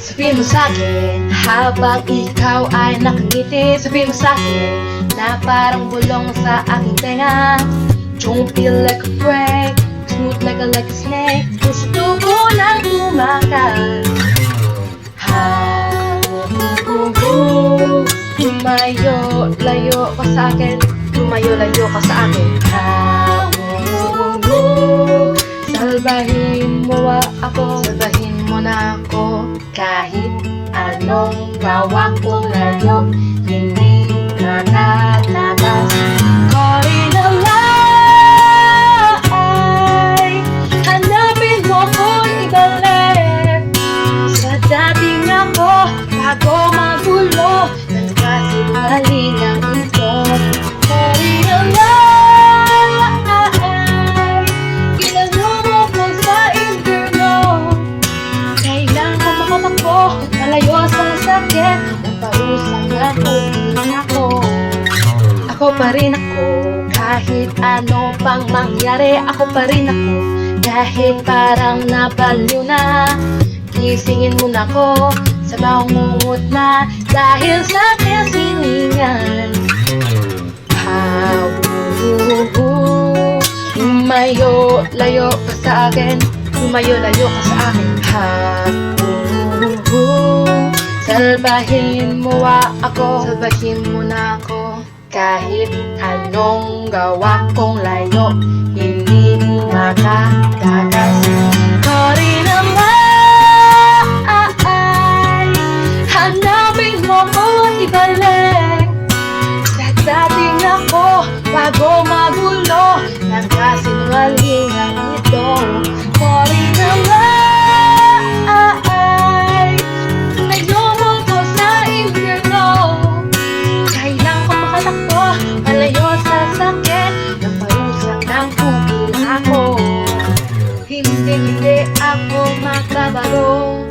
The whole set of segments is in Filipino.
Sabihin mo sa'kin, habang ikaw ay nakangiti. Sabihin mo sa'kin, na parang bulong sa aking tenga. Don't feel like a break, smooth like a snake. Gusto ko lang tumakas. Lumayo, layo ka sa'kin. Lumayo, layo ka sa akin. Salbahin mo ako, salbahin mo na ako. Kahit anong gawa ko ngayon, hindi nakatakas. Kahit na lang ay hanapin mo ko'y ibalik sa dating ako, bago magulo ng kasinungalingang ito. Kahit na lang ay kilalo mo ko sa impyerno. Kailan ko makatakbo, malayo sa sakit ng pausang ako. Ako pa rin ako, kahit ano pang mangyari. Ako pa rin ako, kahit parang nabaliw na. Gisingin mo na ako sa bangungot na dahil sa kasiningan. Lumayo, layo ka sa akin. Lumayo, layo ka sa akin. Salbahin mo ako, salbahin mo na ako. Kahit anong gawa kong layo, hindi makatakas. Kahit naman ay hanapin mo ko't ibalik sa dating ako, bago magulo ng kasinungalingan ito. Kahit naman ay layo mo ko sa impyerno. Kailan ko makatakbo, malayo sa sakit ng parusang ng pugil ako. Hindi ako magbabago.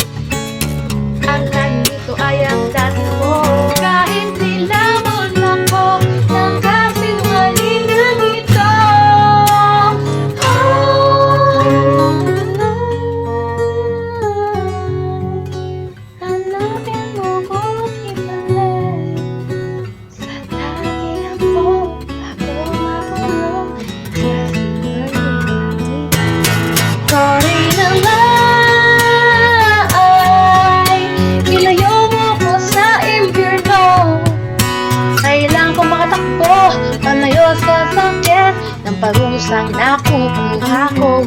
Ang nandito ay ang dati mo. Kahit nilamon ako ng kasinungalingan ito. Hanapin mo ko't ibalik sa dating ako, bago magulo ng kasinungalingan ito. Kahit na lang ay ilayo mo ko sa impyerno. Kailan ko makatakbo, palayo sa sakit ng parusang nakukuha ko.